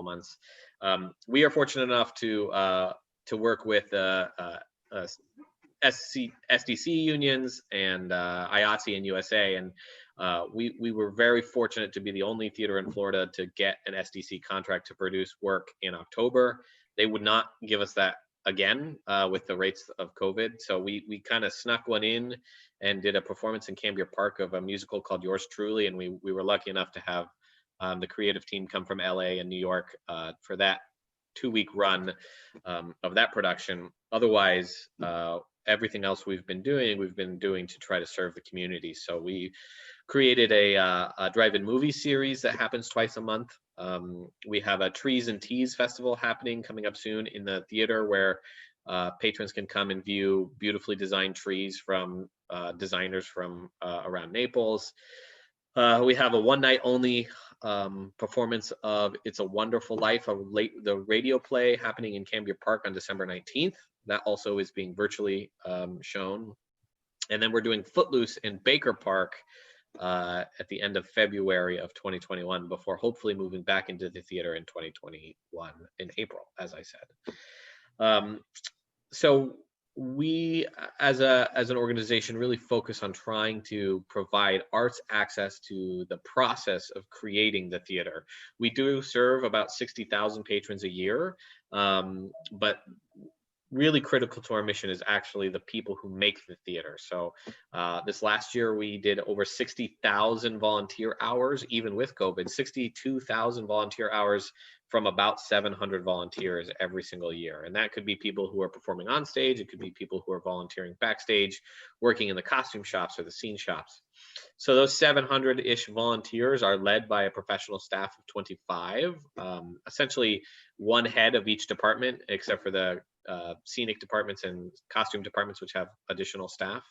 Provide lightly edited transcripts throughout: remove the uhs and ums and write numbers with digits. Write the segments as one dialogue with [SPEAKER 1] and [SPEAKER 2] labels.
[SPEAKER 1] months. We are fortunate enough to work with SDC unions and IATSE and USA, and we were very fortunate to be the only theater in Florida to get an SDC contract to produce work in October. They would not give us that again with the rates of COVID, so we kind of snuck one in and did a performance in Cambria Park of a musical called Yours Truly, and we were lucky enough to have the creative team come from LA and New York for that 2-week run of that production. Otherwise, everything else we've been doing to try to serve the community. So we created a drive-in movie series that happens twice a month. We have a Trees and Teas festival happening coming up soon in the theater, where patrons can come and view beautifully designed trees from designers from around Naples. We have a one-night only performance of It's a Wonderful Life, the radio play happening in Cambria Park on December 19th. That also is being virtually shown. And then we're doing Footloose in Baker Park at the end of February of 2021, before hopefully moving back into the theater in 2021 in April, as I said. So we, as an organization, really focus on trying to provide arts access to the process of creating the theater. We do serve about 60,000 patrons a year, but really critical to our mission is actually the people who make the theater. So this last year we did over 60,000 volunteer hours, even with COVID, 62,000 volunteer hours from about 700 volunteers every single year. And that could be people who are performing on stage, it could be people who are volunteering backstage, working in the costume shops or the scene shops. So those 700-ish volunteers are led by a professional staff of 25, essentially one head of each department, except for the scenic departments and costume departments, which have additional staff.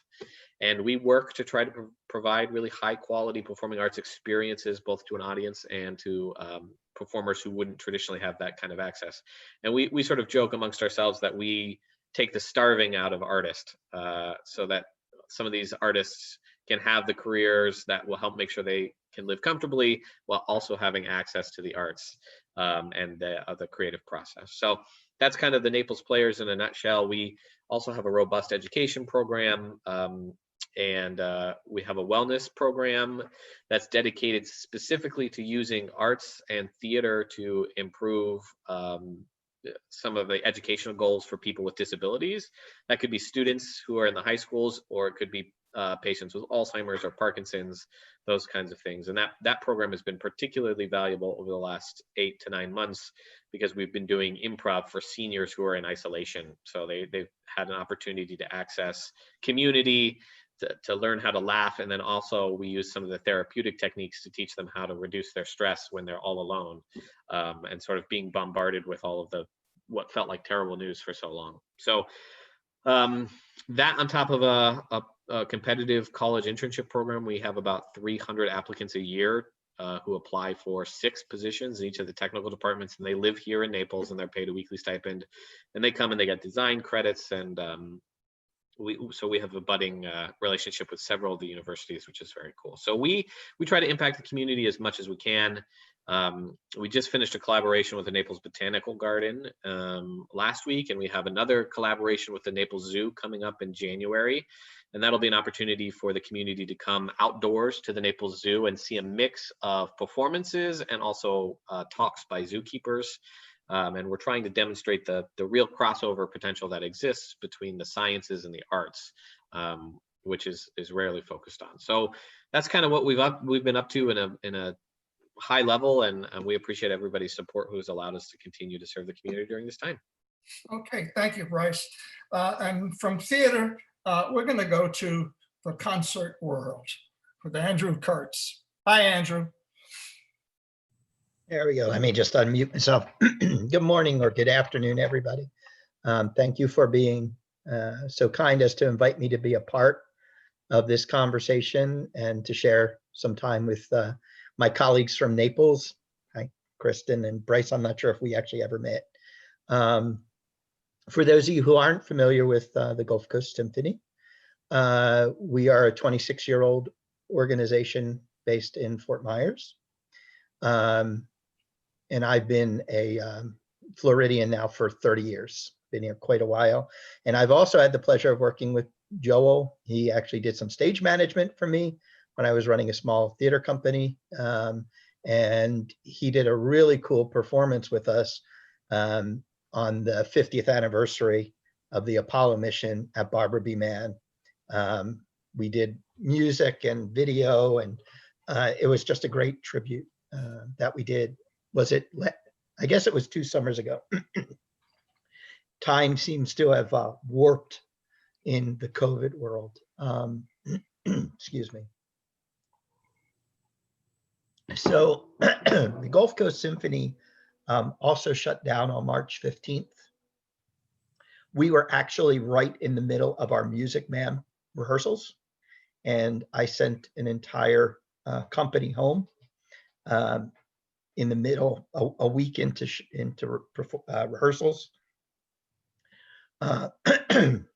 [SPEAKER 1] And we work to try to provide really high quality performing arts experiences, both to an audience and to performers who wouldn't traditionally have that kind of access. And we sort of joke amongst ourselves that we take the starving out of artists, so that some of these artists can have the careers that will help make sure they can live comfortably while also having access to the arts and the creative process. So that's kind of the Naples Players in a nutshell. We also have a robust education program, and we have a wellness program that's dedicated specifically to using arts and theater to improve some of the educational goals for people with disabilities. That could be students who are in the high schools, or it could be patients with Alzheimer's or Parkinson's, those kinds of things. And that program has been particularly valuable over the last 8 to 9 months, because we've been doing improv for seniors who are in isolation. So they've had an opportunity to access community, to learn how to laugh. And then also we use some of the therapeutic techniques to teach them how to reduce their stress when they're all alone, and sort of being bombarded with all of what felt like terrible news for so long. So that on top of a competitive college internship program, we have about 300 applicants a year who apply for 6 positions in each of the technical departments, and they live here in Naples, and they're paid a weekly stipend, and they come and they get design credits. And we have a budding relationship with several of the universities, which is very cool. So we try to impact the community as much as we can. We just finished a collaboration with the Naples Botanical Garden last week, and we have another collaboration with the Naples Zoo coming up in January. And that'll be an opportunity for the community to come outdoors to the Naples Zoo and see a mix of performances and also talks by zookeepers. And we're trying to demonstrate the real crossover potential that exists between the sciences and the arts, which is rarely focused on. So that's kind of what we've been up to in a high level, and we appreciate everybody's support who has allowed us to continue to serve the community during this time.
[SPEAKER 2] Okay, thank you, Bryce. And from theater, we're going to go to the concert world with Andrew Kurtz. Hi, Andrew.
[SPEAKER 3] There we go. Let me just unmute myself. Good morning or good afternoon, everybody. Thank you for being so kind as to invite me to be a part of this conversation and to share some time with my colleagues from Naples. Hi, Kristen and Bryce. I'm not sure if we actually ever met. For those of you who aren't familiar with the Gulf Coast Symphony, we are a 26-year-old organization based in Fort Myers. and I've been a Floridian now for 30 years, been here quite a while. And I've also had the pleasure of working with Joel. He actually did some stage management for me when I was running a small theater company. And he did a really cool performance with us on the 50th anniversary of the Apollo mission at Barbara B. Mann. We did music and video, and it was just a great tribute that we did. I guess it was 2 summers ago. Time seems to have warped in the COVID world. Excuse me. So the Gulf Coast Symphony also shut down on March 15th. We were actually right in the middle of our Music Man rehearsals, and I sent an entire company home in the middle, a week into rehearsals. Don't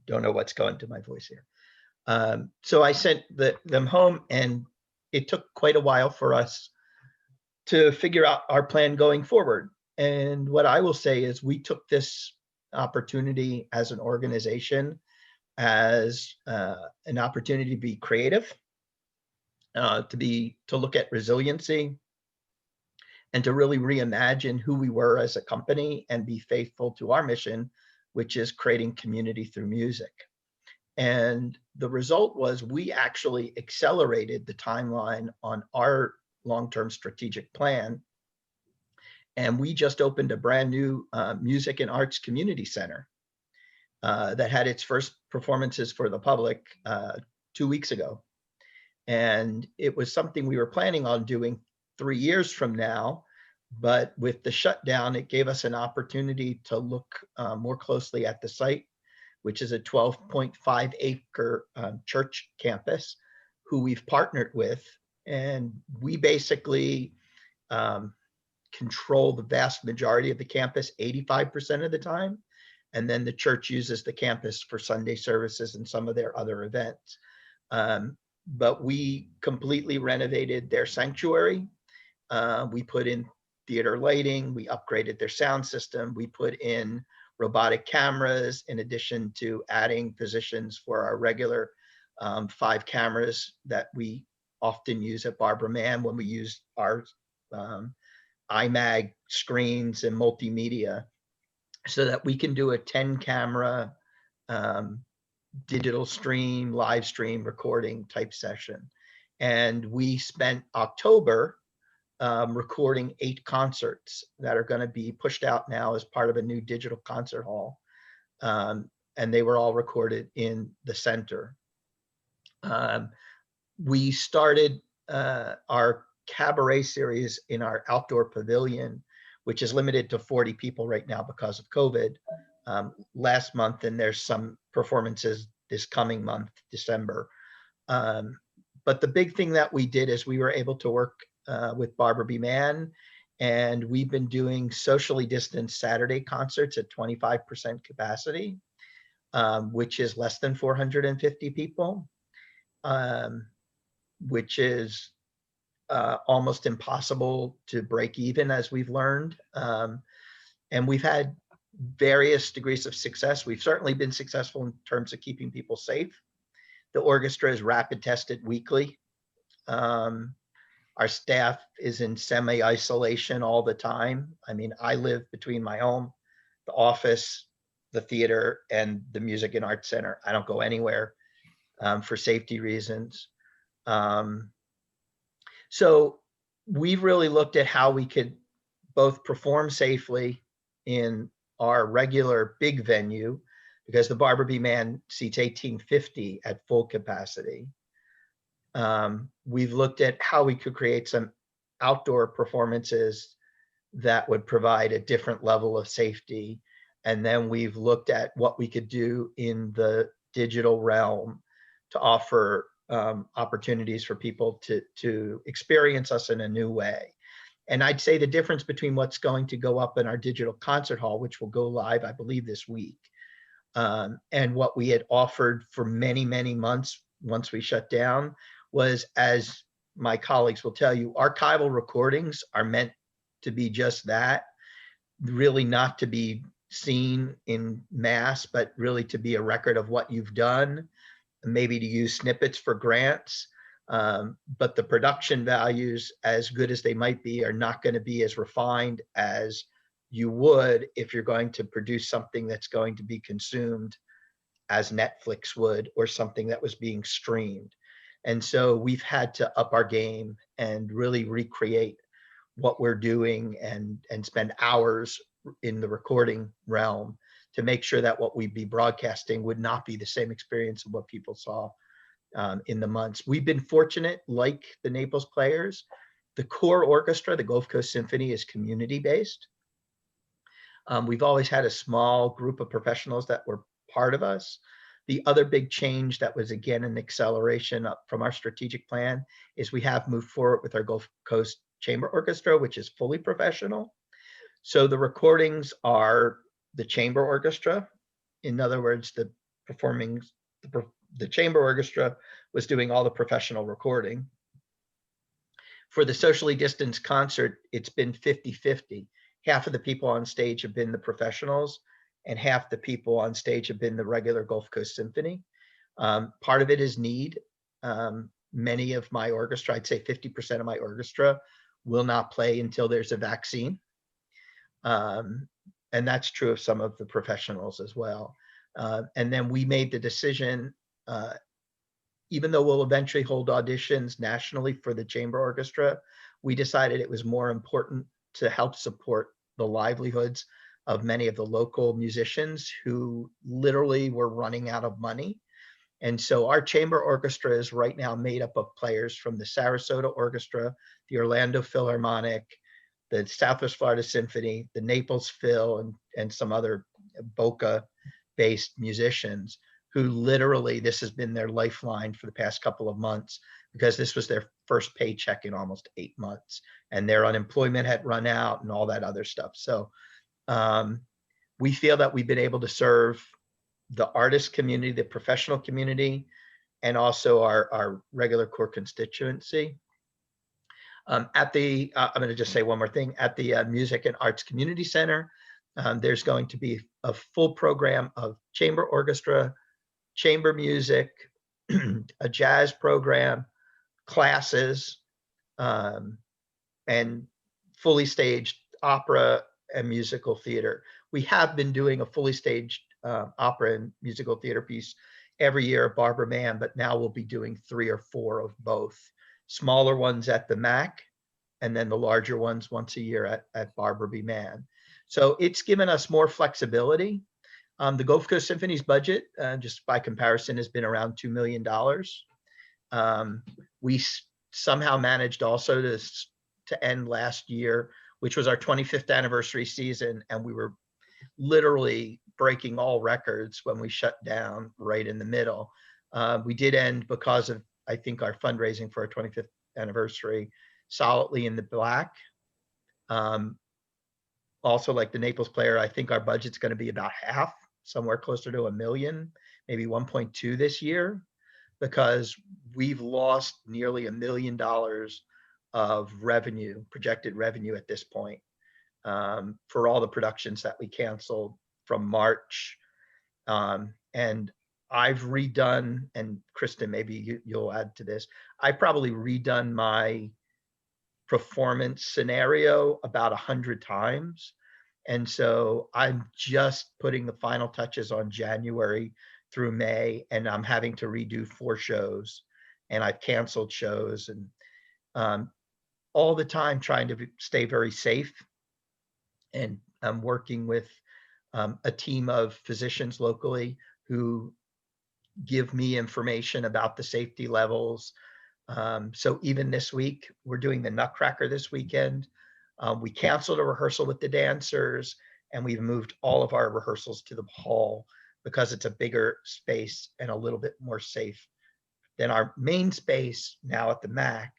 [SPEAKER 3] know what's going to my voice here. So I sent them home, and it took quite a while for us to figure out our plan going forward. And what I will say is we took this opportunity as an organization as an opportunity to be creative, to look at resiliency, and to really reimagine who we were as a company and be faithful to our mission, which is creating community through music. And the result was we actually accelerated the timeline on our long-term strategic plan. And we just opened a brand new music and arts community center that had its first performances for the public 2 weeks ago. And it was something we were planning on doing 3 years from now, but with the shutdown, it gave us an opportunity to look more closely at the site, which is a 12.5 acre church campus, who we've partnered with. And we basically control the vast majority of the campus 85% of the time. And then the church uses the campus for Sunday services and some of their other events. But we completely renovated their sanctuary. We put in theater lighting, we upgraded their sound system, we put in robotic cameras, in addition to adding positions for our regular 5 cameras that we often use at Barbara Mann when we use our iMag screens and multimedia, so that we can do a 10 camera digital stream, live stream recording type session. And we spent October recording 8 concerts that are going to be pushed out now as part of a new digital concert hall. And they were all recorded in the center. We started our cabaret series in our outdoor pavilion, which is limited to 40 people right now because of COVID, last month, and there's some performances this coming month, December. But the big thing that we did is we were able to work with Barbara B. Mann, and we've been doing socially distanced Saturday concerts at 25% capacity, which is less than 450 people, which is almost impossible to break even, as we've learned. And we've had various degrees of success. We've certainly been successful in terms of keeping people safe. The orchestra is rapid tested weekly. Our staff is in semi-isolation all the time. I mean, I live between my home, the office, the theater, and the Music and Arts Center. I don't go anywhere for safety reasons. So we've really looked at how we could both perform safely in our regular big venue, because the Barbara B. Mann seats 1,850 at full capacity. We've looked at how we could create some outdoor performances that would provide a different level of safety. And then we've looked at what we could do in the digital realm to offer opportunities for people to experience us in a new way. And I'd say the difference between what's going to go up in our digital concert hall, which will go live, I believe, this week, and what we had offered for many, many months once we shut down, was, as my colleagues will tell you, archival recordings are meant to be just that, really not to be seen in mass, but really to be a record of what you've done, and maybe to use snippets for grants. But the production values, as good as they might be, are not going to be as refined as you would if you're going to produce something that's going to be consumed as Netflix would, or something that was being streamed. And so we've had to up our game and really recreate what we're doing, and spend hours in the recording realm to make sure that what we'd be broadcasting would not be the same experience of what people saw in the months. We've been fortunate, like the Naples Players. The core orchestra, the Gulf Coast Symphony, is community-based. We've always had a small group of professionals that were part of us. The other big change that was, again, an acceleration up from our strategic plan is we have moved forward with our Gulf Coast Chamber Orchestra, which is fully professional. So the recordings are the chamber orchestra. In other words, the chamber orchestra was doing all the professional recording. For the socially distanced concert, it's been 50-50. Half of the people on stage have been the professionals, and half the people on stage have been the regular Gulf Coast Symphony. Part of it is need. Many of my orchestra, I'd say 50% of my orchestra, will not play until there's a vaccine. And that's true of some of the professionals as well. And then we made the decision, even though we'll eventually hold auditions nationally for the chamber orchestra, we decided it was more important to help support the livelihoods of many of the local musicians who literally were running out of money. And so our chamber orchestra is right now made up of players from the Sarasota Orchestra, the Orlando Philharmonic, the Southwest Florida Symphony, the Naples Phil, and some other Boca-based musicians who literally, this has been their lifeline for the past couple of months, because this was their first paycheck in almost 8 months, and their unemployment had run out and all that other stuff. So we feel that we've been able to serve the artist community, the professional community, and also our regular core constituency. I'm going to just say one more thing. At the Music and Arts Community Center, there's going to be a full program of chamber orchestra, chamber music, a jazz program, classes, and fully staged opera and musical theater. We have been doing a fully staged opera and musical theater piece every year at Barbara Mann, but now we'll be doing 3 or 4 of both. Smaller ones at the MAC, and then the larger ones once a year at Barbara B. Mann. So it's given us more flexibility. The Gulf Coast Symphony's budget, just by comparison, has been around $2 million. We somehow managed also to end last year, which was our 25th anniversary season, and we were literally breaking all records when we shut down right in the middle. We did end, because of, I think, our fundraising for our 25th anniversary, solidly in the black. Also, like the Naples Player, I think our budget's going to be about half, somewhere closer to $1 million, maybe 1.2 this year, because we've lost nearly $1 million of revenue, projected revenue at this point, for all the productions that we canceled from March. And I've redone, and Kristen, maybe you'll add to this, I probably redone my performance scenario about 100 times. And so I'm just putting the final touches on January through May, and I'm having to redo 4 shows, and I've canceled shows, and all the time trying to stay very safe. And I'm working with a team of physicians locally who give me information about the safety levels. So even this week, we're doing the Nutcracker this weekend. We canceled a rehearsal with the dancers, and we've moved all of our rehearsals to the hall because it's a bigger space and a little bit more safe than our main space now at the MAC,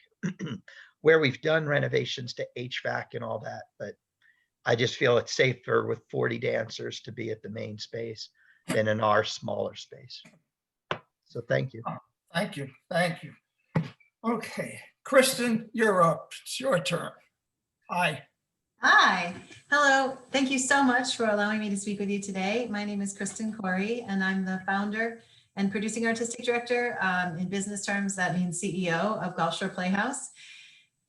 [SPEAKER 3] where we've done renovations to HVAC and all that. But I just feel it's safer with 40 dancers to be at the main space than in our smaller space. So thank you.
[SPEAKER 2] Thank you. Thank you. Okay, Kristen, you're up. It's your turn. Hi.
[SPEAKER 4] Hi, hello. Thank you so much for allowing me to speak with you today. My name is Kristen Coury, and I'm the founder and producing artistic director. In business terms, that means CEO of Gulfshore Playhouse.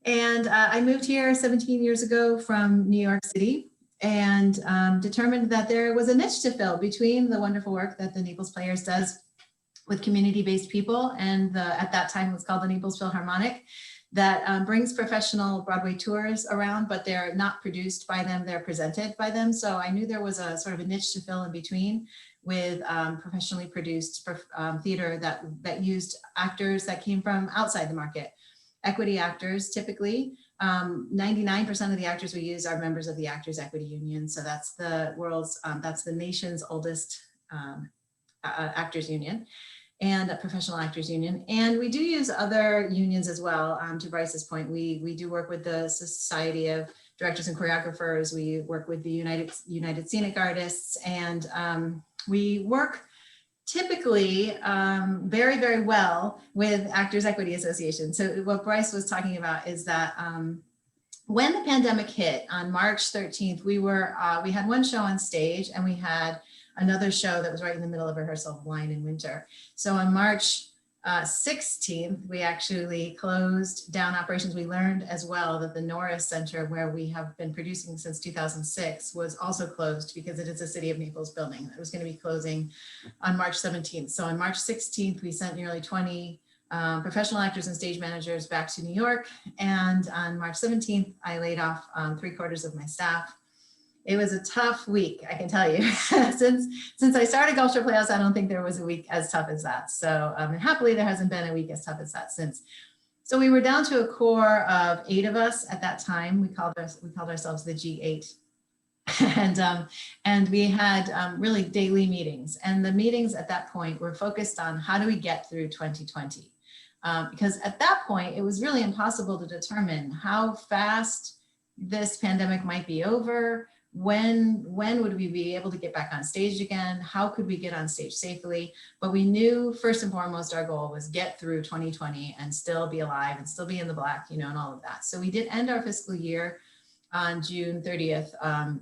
[SPEAKER 4] And I moved here 17 years ago from New York City and determined that there was a niche to fill between the wonderful work that the Naples Players does with community-based people, and at that time it was called the Naples Philharmonic, that brings professional Broadway tours around, but they're not produced by them, they're presented by them. So I knew there was a sort of a niche to fill in between with professionally produced theater that used actors that came from outside the market. Equity actors, typically, 99% of the actors we use are members of the Actors Equity Union. So that's that's the nation's oldest actors union and a professional actors union. And we do use other unions as well. To Bryce's point, we do work with the Society of Directors and Choreographers. We work with the United Scenic Artists, and we work typically very, very well with Actors Equity Association. So what Bryce was talking about is that when the pandemic hit on March 13th, we had one show on stage, and we had another show that was right in the middle of rehearsal, Blind in Winter. So on March 16th, we actually closed down operations. We learned as well that the Norris Center, where we have been producing since 2006, was also closed because it is a City of Naples building. It was going to be closing on March 17th. So on March 16th, we sent nearly 20 professional actors and stage managers back to New York. And on March 17th, I laid off 3/4 of my staff. It was a tough week, I can tell you. Since I started Gulfshore Playhouse, I don't think there was a week as tough as that. So and happily, there hasn't been a week as tough as that since. So we were down to a core of 8 of us at that time. We called ourselves the G8, and we had really daily meetings. And the meetings at that point were focused on how do we get through 2020, because at that point it was really impossible to determine how fast this pandemic might be over. When would we be able to get back on stage again? How could we get on stage safely? But we knew first and foremost, our goal was get through 2020 and still be alive and still be in the black, and all of that. So we did end our fiscal year on June 30th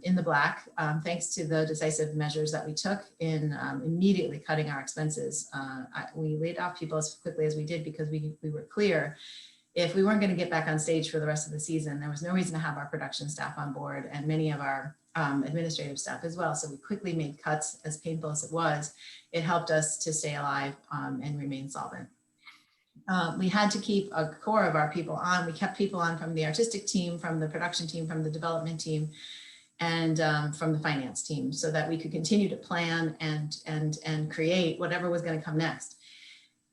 [SPEAKER 4] in the black, thanks to the decisive measures that we took in immediately cutting our expenses. We laid off people as quickly as we did because we were clear if we weren't going to get back on stage for the rest of the season, there was no reason to have our production staff on board and many of our administrative staff as well. So we quickly made cuts. As painful as it was, it helped us to stay alive and remain solvent. We had to keep a core of our people on. We kept people on from the artistic team, from the production team, from the development team, and from the finance team, so that we could continue to plan and create whatever was going to come next.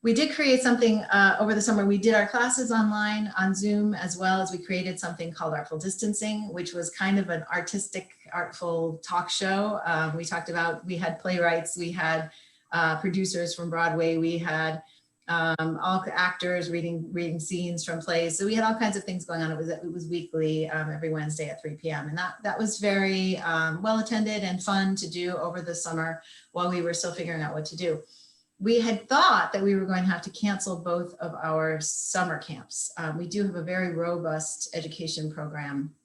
[SPEAKER 4] We did create something over the summer. We did our classes online on Zoom, as well as we created something called Artful Distancing, which was kind of an artful talk show. We had playwrights, we had producers from Broadway, we had all actors reading scenes from plays. So we had all kinds of things going on. It was weekly, every Wednesday at 3 p.m. And that was very well attended and fun to do over the summer while we were still figuring out what to do. We had thought that we were going to have to cancel both of our summer camps. We do have a very robust education program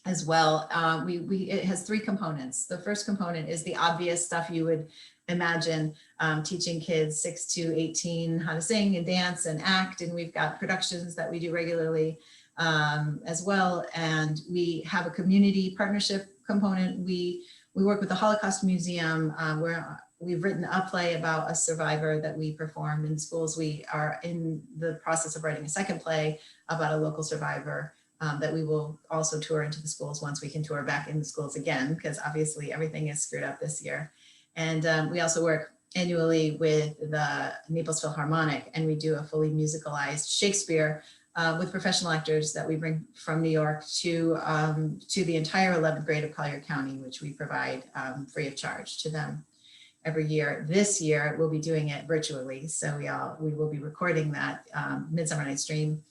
[SPEAKER 4] as well. It has 3 components. The first component is the obvious stuff you would imagine, teaching kids 6 to 18 how to sing and dance and act. And we've got productions that we do regularly as well. And we have a community partnership component. We work with the Holocaust Museum, where we've written a play about a survivor that we performed in schools. We are in the process of writing a second play about a local survivor that we will also tour into the schools once we can tour back in the schools again, because obviously everything is screwed up this year. And we also work annually with the Naples Philharmonic, and we do a fully musicalized Shakespeare with professional actors that we bring from New York to the entire 11th grade of Collier County, which we provide free of charge to them every year. This year, we'll be doing it virtually. So we will be recording that Midsummer Night's Dream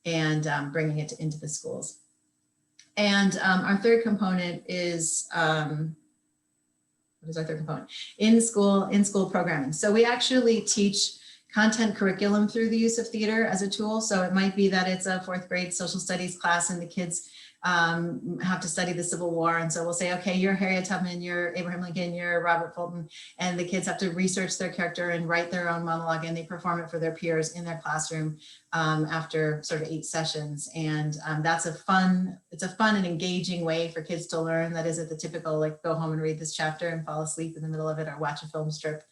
[SPEAKER 4] and bringing it into the schools. And our third component is, what is our third component? In school programming. So we actually teach content curriculum through the use of theater as a tool. So it might be that it's a 4th grade social studies class and the kids have to study the Civil War. And so we'll say, okay, you're Harriet Tubman, you're Abraham Lincoln, you're Robert Fulton. And the kids have to research their character and write their own monologue, and they perform it for their peers in their classroom after sort of 8 sessions. And it's a fun and engaging way for kids to learn. That isn't the typical, like, go home and read this chapter and fall asleep in the middle of it or watch a film strip.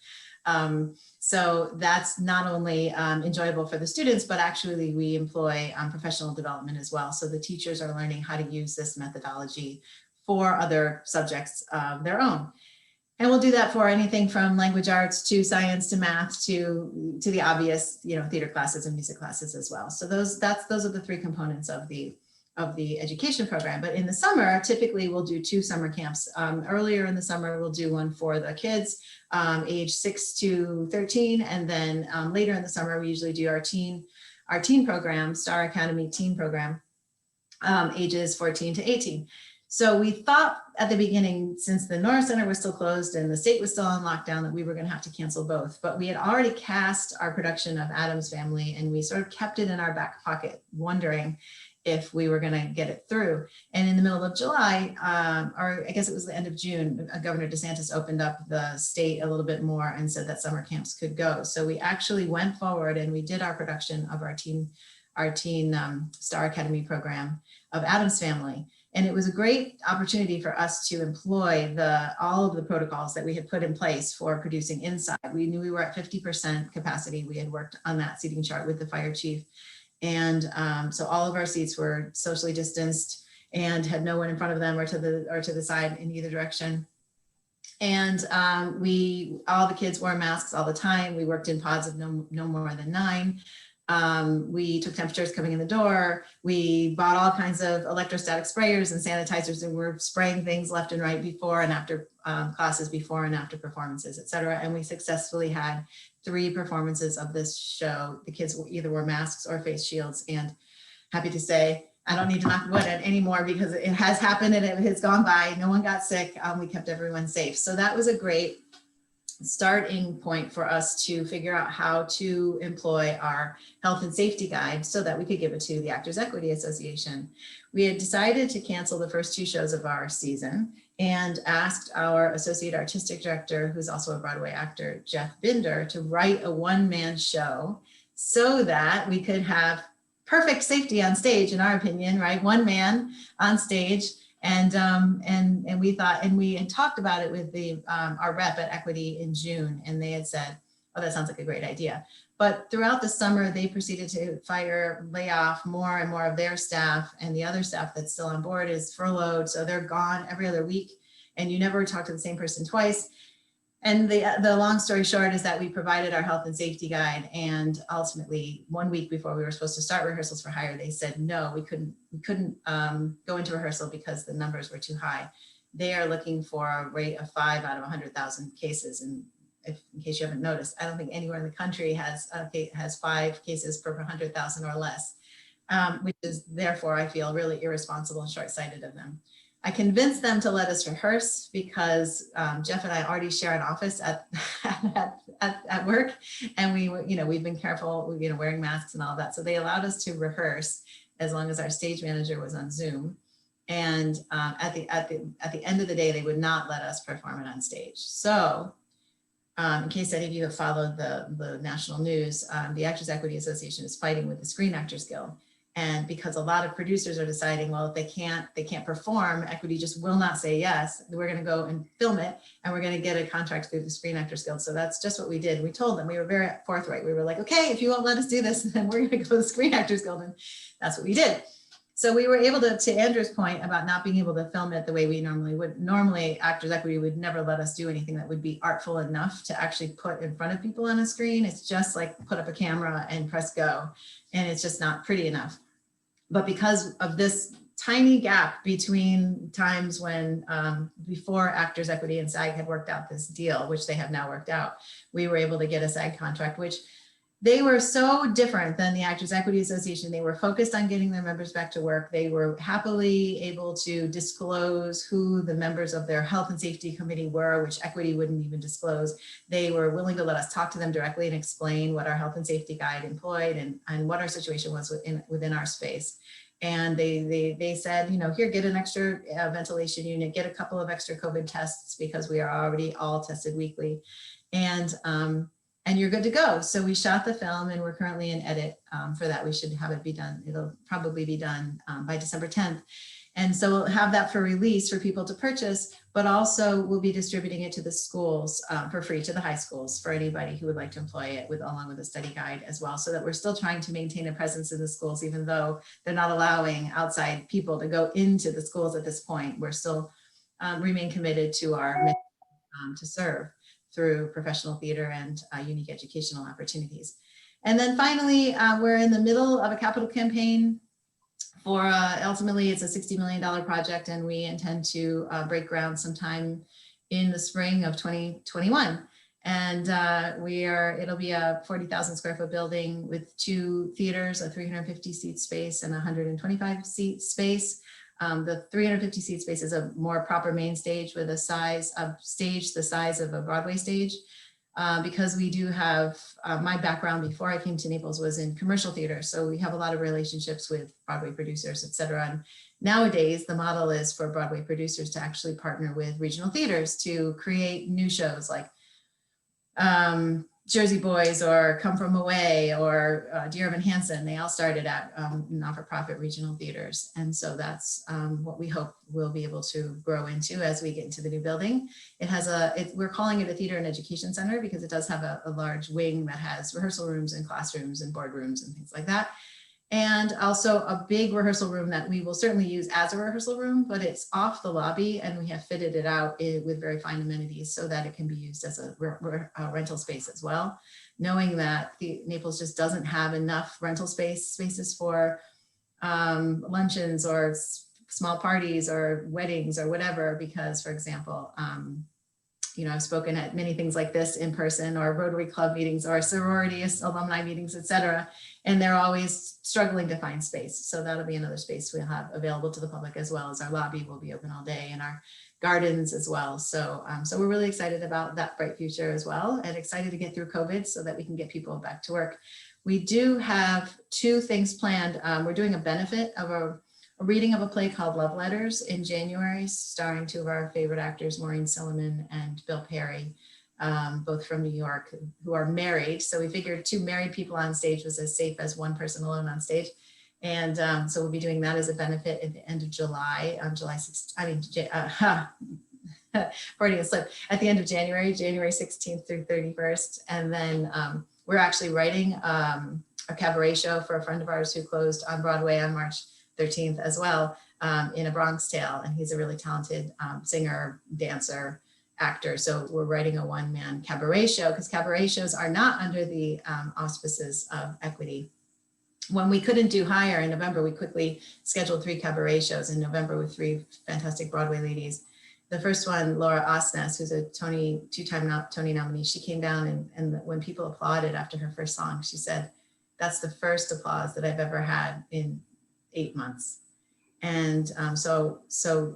[SPEAKER 4] So that's not only enjoyable for the students, but actually we employ professional development as well. So the teachers are learning how to use this methodology for other subjects of their own. And we'll do that for anything from language arts to science to math to the obvious, theater classes and music classes as well. So those are the 3 components of the education program. But in the summer, typically we'll do 2 summer camps. Earlier in the summer, we'll do one for the kids age 6 to 13. And then later in the summer, we usually do our teen program, Star Academy teen program, ages 14 to 18. So we thought at the beginning, since the Norris Center was still closed and the state was still on lockdown, that we were going to have to cancel both. But we had already cast our production of Addams Family, and we sort of kept it in our back pocket, wondering if we were going to get it through. And in the middle of July, or I guess it was the end of June, Governor DeSantis opened up the state a little bit more and said that summer camps could go. So we actually went forward and we did our production of our teen Star Academy program of Addams Family. And it was a great opportunity for us to employ all of the protocols that we had put in place for producing inside. We knew we were at 50% capacity. We had worked on that seating chart with the fire chief. And so all of our seats were socially distanced and had no one in front of them or to the side in either direction. And all the kids wore masks all the time. We worked in pods of no more than 9. We took temperatures coming in the door. We bought all kinds of electrostatic sprayers and sanitizers, and we're spraying things left and right before and after classes, before and after performances, et cetera. And we successfully had 3 performances of this show. The kids either wore masks or face shields, and happy to say, I don't need to knock wood anymore because it has happened and it has gone by. No one got sick. We kept everyone safe. So that was a great starting point for us to figure out how to employ our health and safety guide so that we could give it to the Actors Equity Association. We had decided to cancel the first 2 shows of our season and asked our associate artistic director, who's also a Broadway actor, Jeff Binder, to write a one-man show so that we could have perfect safety on stage, in our opinion, right? One man on stage. And we thought, and we had talked about it with our rep at Equity in June, and they had said, oh, that sounds like a great idea. But throughout the summer, they proceeded to lay off more and more of their staff, and the other staff that's still on board is furloughed. So they're gone every other week, and you never talk to the same person twice. And the long story short is that we provided our health and safety guide, and ultimately 1 week before we were supposed to start rehearsals for hire, they said, no, we couldn't go into rehearsal because the numbers were too high. They are looking for a rate of 5 out of 100,000 cases. And in case you haven't noticed, I don't think anywhere in the country has 5 cases per 100,000 or less, which is therefore, I feel, really irresponsible and short-sighted of them. I convinced them to let us rehearse because Jeff and I already share an office at work, and we've been careful, wearing masks and all of that. So they allowed us to rehearse as long as our stage manager was on Zoom. And at the end of the day, they would not let us perform it on stage. So in case any of you have followed the national news, the Actors Equity Association is fighting with the Screen Actors Guild. And because a lot of producers are deciding, well, if they can't perform, Equity just will not say yes. We're going to go and film it, and we're going to get a contract through the Screen Actors Guild. So that's just what we did. We told them, we were very forthright. We were like, okay, if you won't let us do this, then we're going to go to the Screen Actors Guild, and that's what we did. So we were able to Andrew's point about not being able to film it the way we normally would. Normally, Actors Equity would never let us do anything that would be artful enough to actually put in front of people on a screen. It's just like put up a camera and press go, and it's just not pretty enough. But because of this tiny gap between times when before Actors Equity and SAG had worked out this deal, which they have now worked out, we were able to get a SAG contract, which they were so different than the Actors Equity Association. They were focused on getting their members back to work. They were happily able to disclose who the members of their health and safety committee were, which Equity wouldn't even disclose. They were willing to let us talk to them directly and explain what our health and safety guide employed and what our situation was within our space. And they said, you know, here, get an extra ventilation unit, get a couple of extra COVID tests because we are already all tested weekly. And you're good to go. So we shot the film and we're currently in edit for that. We should have it be done. It'll probably be done by December 10th. And so we'll have that for release for people to purchase, but also we'll be distributing it to the schools for free, to the high schools, for anybody who would like to employ it, with along with a study guide as well, so that we're still trying to maintain a presence in the schools, even though they're not allowing outside people to go into the schools at this point. We're still remain committed to our mission to serve through professional theater and unique educational opportunities. And then finally, we're in the middle of a capital campaign for ultimately it's a $60 million project, and we intend to break ground sometime in the spring of 2021. And it'll be a 40,000 square foot building with 2 theaters, a 350 seat space and a 125 seat space. The 350 seat space is a more proper main stage with a size of stage the size of a Broadway stage. Because we do have, my background before I came to Naples was in commercial theater. So we have a lot of relationships with Broadway producers, et cetera. And nowadays the model is for Broadway producers to actually partner with regional theaters to create new shows like Jersey Boys or Come From Away or Dear Evan Hansen. They all started at not-for-profit regional theaters. And so that's what we hope we'll be able to grow into as we get into the new building. It has we're calling it a theater and education center because it does have a large wing that has rehearsal rooms and classrooms and boardrooms and things like that. And also a big rehearsal room that we will certainly use as a rehearsal room, but it's off the lobby and we have fitted it out with very fine amenities so that it can be used as a rental space as well. Knowing that Naples just doesn't have enough rental spaces for luncheons or small parties or weddings or whatever, because for example, you know, I've spoken at many things like this in person, or Rotary Club meetings or sorority alumni meetings, et cetera. And they're always struggling to find space. So that'll be another space we'll have available to the public, as well as our lobby will be open all day and our gardens as well. So, so we're really excited about that bright future as well, and excited to get through COVID so that we can get people back to work. We do have 2 things planned. We're doing a benefit of a reading of a play called Love Letters in January, starring 2 of our favorite actors, Maureen Silliman and Bill Perry, both from New York, who are married. So we figured 2 married people on stage was as safe as 1 person alone on stage. And so we'll be doing that as a benefit at the end of July, July 6th, I mean, already a slip, at the end of January, January 16th through 31st. And then we're actually writing a cabaret show for a friend of ours who closed on Broadway on March 13th as well, in A Bronx Tale. And he's a really talented singer, dancer, actor. So we're writing a 1-man cabaret show, because cabaret shows are not under the auspices of Equity. When we couldn't do higher in November, we quickly scheduled 3 cabaret shows in November with 3 fantastic Broadway ladies. The first one, Laura Osnes, who's a 2-time Tony nominee, she came down and when people applauded after her first song, she said, "That's the first applause that I've ever had in 8 months." And so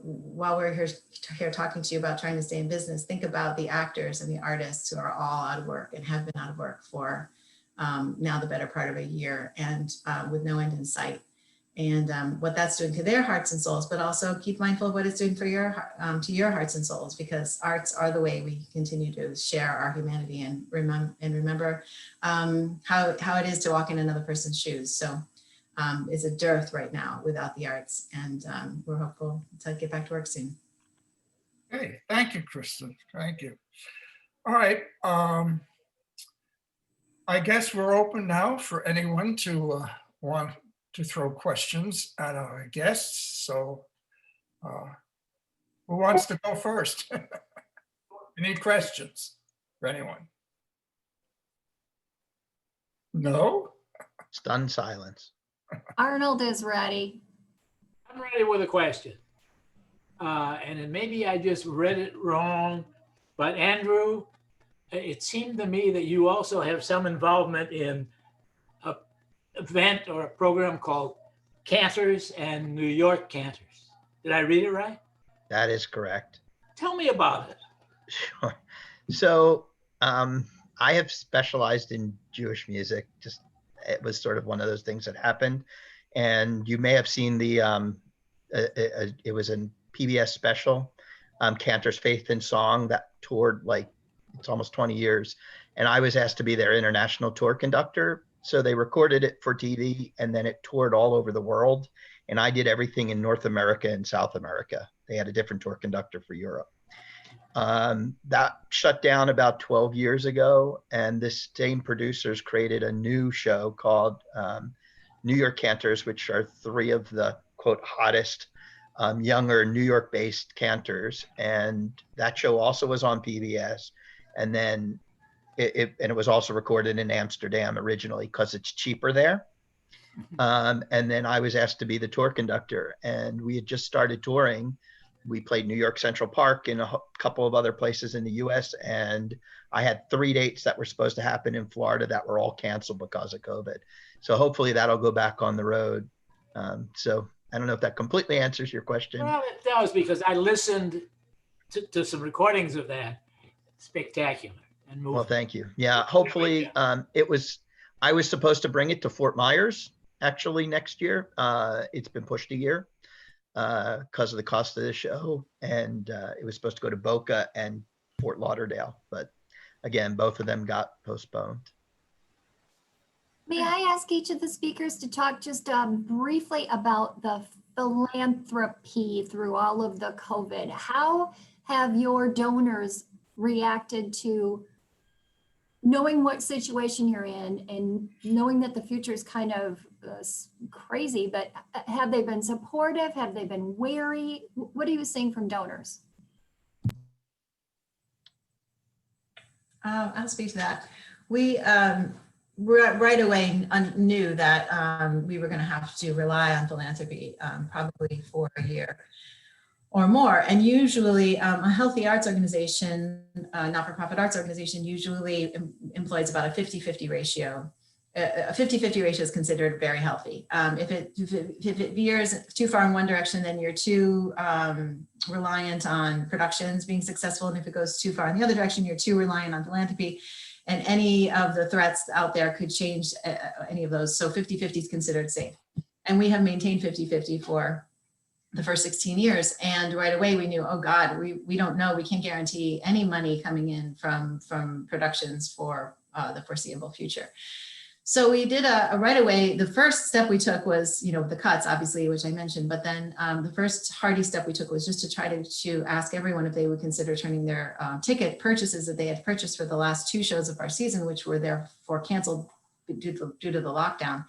[SPEAKER 4] while we're here talking to you about trying to stay in business, think about the actors and the artists who are all out of work and have been out of work for now the better part of a year, and with no end in sight. And what that's doing to their hearts and souls, but also keep mindful of what it's doing for your to your hearts and souls, because arts are the way we continue to share our humanity and remember how it is to walk in another person's shoes. So is a dearth right now without the arts, and we're hopeful to get back to work soon.
[SPEAKER 2] Hey, thank you, Kristen. Thank you. All right. I guess we're open now for anyone to want to throw questions at our guests. So who wants to go first? Any questions for anyone? No?
[SPEAKER 3] Stunned silence.
[SPEAKER 5] Arnold is ready.
[SPEAKER 6] I'm ready with a question. And then maybe I just read it wrong, but Andrew, it seemed to me that you also have some involvement in an event or a program called Cantors and New York Cantors. Did I read it right?
[SPEAKER 3] That is correct.
[SPEAKER 6] Tell me about it.
[SPEAKER 3] Sure. So I have specialized in Jewish music. Just it was sort of one of those things that happened. And you may have seen the, it was a PBS special, Cantor's Faith in Song, that toured like, it's almost 20 years. And I was asked to be their international tour conductor. So they recorded it for TV and then it toured all over the world. And I did everything in North America and South America. They had a different tour conductor for Europe. That shut down about 12 years ago. And this same producers created a new show called New York Cantors, which are 3 of the quote hottest younger New York based cantors. And that show also was on PBS. And then it was also recorded in Amsterdam originally because it's cheaper there. And then I was asked to be the tour conductor, and we had just started touring. We played New York Central Park and a couple of other places in the US. And I had 3 dates that were supposed to happen in Florida that were all canceled because of COVID. So hopefully that'll go back on the road. So I don't know if that completely answers your question.
[SPEAKER 6] Well, it does, because I listened to some recordings of that. Spectacular. And moving.
[SPEAKER 3] Well, thank you. Yeah, hopefully I was supposed to bring it to Fort Myers actually next year. It's been pushed a year because of the cost of the show. And it was supposed to go to Boca and Fort Lauderdale. But again, both of them got postponed.
[SPEAKER 5] May I ask each of the speakers to talk just briefly about the philanthropy through all of the COVID? How have your donors reacted to knowing what situation you're in and knowing that the future is kind of crazy, but have they been supportive? Have they been wary? What are you seeing from donors?
[SPEAKER 4] I'll speak to that. We right away knew that we were going to have to rely on philanthropy probably for a year or more. And usually a healthy arts organization, not-for-profit arts organization, usually employs about a 50-50 ratio. A 50-50 ratio is considered very healthy. If it veers too far in one direction, then you're too reliant on productions being successful. And if it goes too far in the other direction, you're too reliant on philanthropy. And any of the threats out there could change any of those. So 50-50 is considered safe. And we have maintained 50-50 for the first 16 years. And right away we knew, oh God, we don't know, we can't guarantee any money coming in from productions for the foreseeable future. So we did right away, the first step we took was, the cuts, obviously, which I mentioned, but then the first hardy step we took was just to try to ask everyone if they would consider turning their ticket purchases that they had purchased for the last 2 shows of our season, which were therefore canceled due to the lockdown,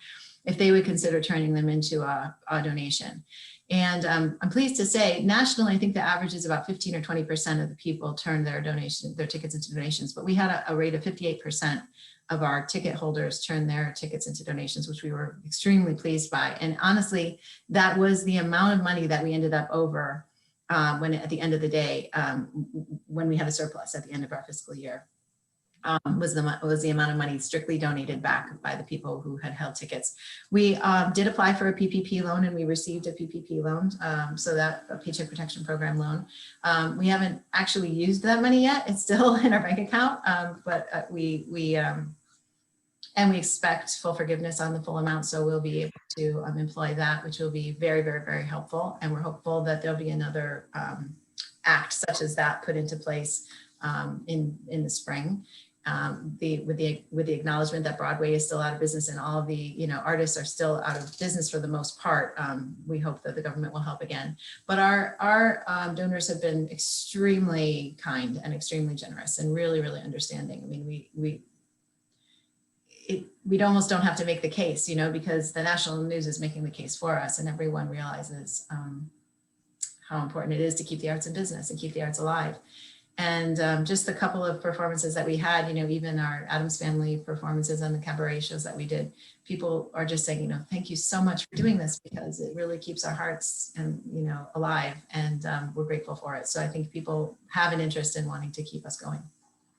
[SPEAKER 4] if they would consider turning them into a donation. And I'm pleased to say, nationally, I think the average is about 15 or 20% of the people turn their tickets into donations, but we had a rate of 58% of our ticket holders turn their tickets into donations, which we were extremely pleased by. And honestly, that was the amount of money that we ended up over when at the end of the day, when we had a surplus at the end of our fiscal year. Was the amount of money strictly donated back by the people who had held tickets. We did apply for a PPP loan and we received a PPP loan, so that a Paycheck Protection Program loan. We haven't actually used that money yet. It's still in our bank account, but we expect full forgiveness on the full amount, so we'll be able to employ that, which will be very, very, very helpful. And we're hopeful that there'll be another act such as that put into place in the spring. With the acknowledgement that Broadway is still out of business and all of the artists are still out of business for the most part, we hope that the government will help again. But our donors have been extremely kind and extremely generous and really, really understanding. I mean, we almost don't have to make the case, because the national news is making the case for us, and everyone realizes how important it is to keep the arts in business and keep the arts alive. And just a couple of performances that we had, even our Addams Family performances and the cabaret shows that we did, people are just saying, thank you so much for doing this, because it really keeps our hearts and alive, and we're grateful for it. So I think people have an interest in wanting to keep us going.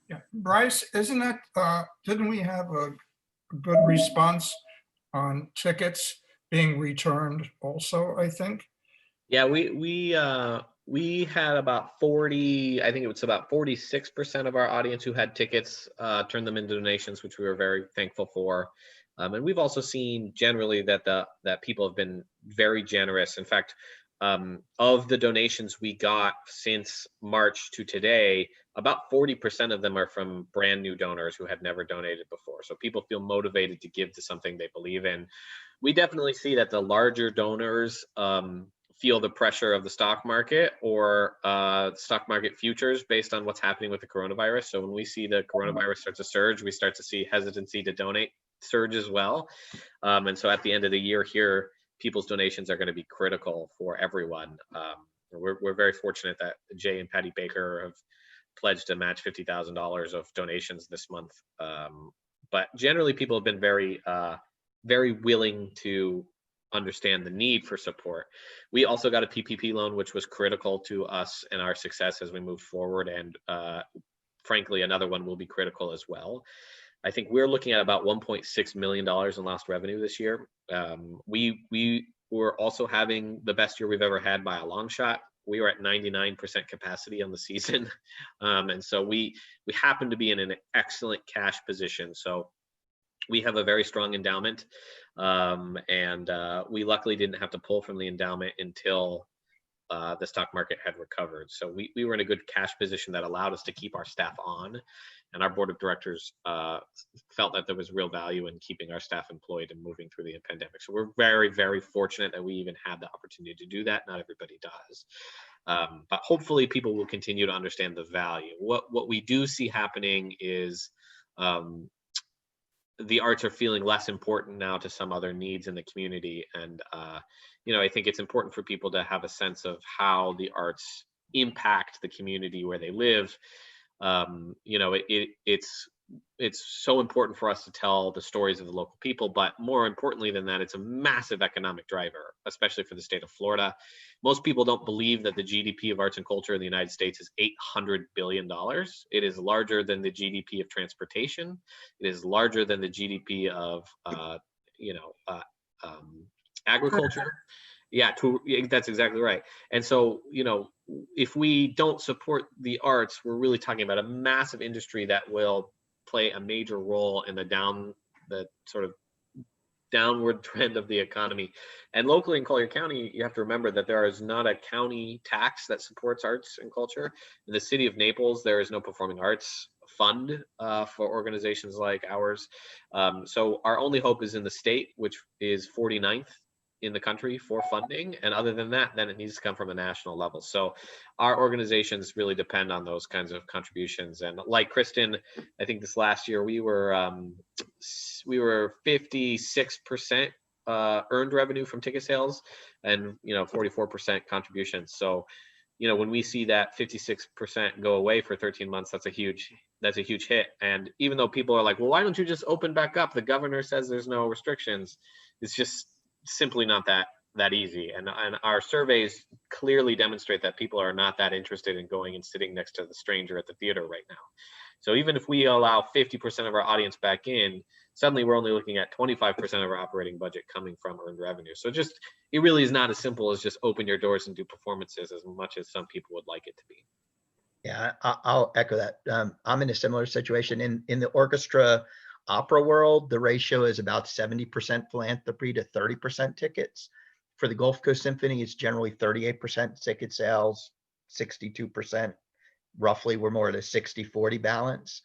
[SPEAKER 2] Yeah, Bryce, isn't that, didn't we have a good response on tickets being returned also, I think?
[SPEAKER 1] Yeah, we had about 40, I think it was about 46% of our audience who had tickets turn them into donations, which we were very thankful for. And we've also seen generally that that people have been very generous. In fact, of the donations we got since March to today, about 40% of them are from brand new donors who had never donated before. So people feel motivated to give to something they believe in. We definitely see that the larger donors feel the pressure of the stock market or stock market futures based on what's happening with the coronavirus. So when we see the coronavirus start to surge, we start to see hesitancy to donate surge as well. And so at the end of the year here, people's donations are going to be critical for everyone. We're very fortunate that Jay and Patty Baker have pledged to match $50,000 of donations this month. But generally, people have been very willing to understand the need for support. We also got a PPP loan, which was critical to us and our success as we move forward. And frankly, another one will be critical as well. I think we're looking at about $1.6 million in lost revenue this year. We were also having the best year we've ever had by a long shot. We were at 99% capacity on the season. And so we happen to be in an excellent cash position. So we have a very strong endowment. And we luckily didn't have to pull from the endowment until the stock market had recovered. So we were in a good cash position that allowed us to keep our staff on. And our board of directors felt that there was real value in keeping our staff employed and moving through the pandemic. So we're very, very fortunate that we even had the opportunity to do that. Not everybody does. But hopefully people will continue to understand the value. What we do see happening is the arts are feeling less important now to some other needs in the community. And, I think it's important for people to have a sense of how the arts impact the community where they live. It's so important for us to tell the stories of the local people, but more importantly than that, it's a massive economic driver, especially for the state of Florida. Most people don't believe that the GDP of arts and culture in the United States is $800 billion. It is larger than the GDP of transportation. It is larger than the GDP of, agriculture. Yeah, that's exactly right. And so, if we don't support the arts, we're really talking about a massive industry that will play a major role in the sort of downward trend of the economy. And locally in Collier County, you have to remember that there is not a county tax that supports arts and culture. In the city of Naples, there is no performing arts fund for organizations like ours. So our only hope is in the state, which is 49th in the country for funding. And other than that, then it needs to come from a national level. So our organizations really depend on those kinds of contributions. And like Kristen, I think this last year we were 56% earned revenue from ticket sales and 44% contributions. So when we see that 56% go away for 13 months, that's a huge hit. And even though people are like, well, why don't you just open back up? The governor says there's no restrictions. It's just simply not that easy. And our surveys clearly demonstrate that people are not that interested in going and sitting next to the stranger at the theater right now. So even if we allow 50% of our audience back in, suddenly we're only looking at 25% of our operating budget coming from earned revenue. So it really is not as simple as just open your doors and do performances as much as some people would like it to be.
[SPEAKER 3] Yeah, I'll echo that. I'm in a similar situation in the orchestra opera world. The ratio is about 70% philanthropy to 30% tickets. For the Gulf Coast Symphony, it's generally 38% ticket sales, 62%. Roughly, we're more at a 60-40 balance.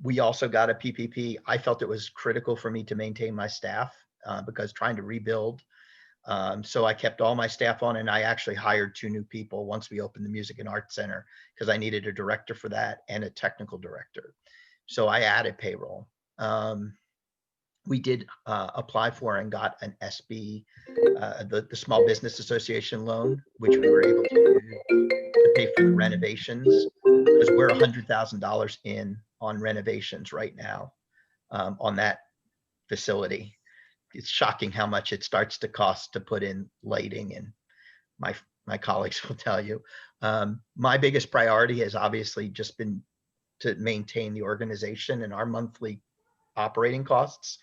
[SPEAKER 3] We also got a PPP. I felt it was critical for me to maintain my staff because trying to rebuild. So I kept all my staff on, and I actually hired 2 new people once we opened the Music and Arts Center because I needed a director for that and a technical director. So I added payroll. We did apply for and got an SB, the Small Business Association loan, which we were able to pay for the renovations because we're $100,000 in on renovations right now on that facility. It's shocking how much it starts to cost to put in lighting, and my colleagues will tell you. My biggest priority has obviously just been to maintain the organization and our monthly operating costs.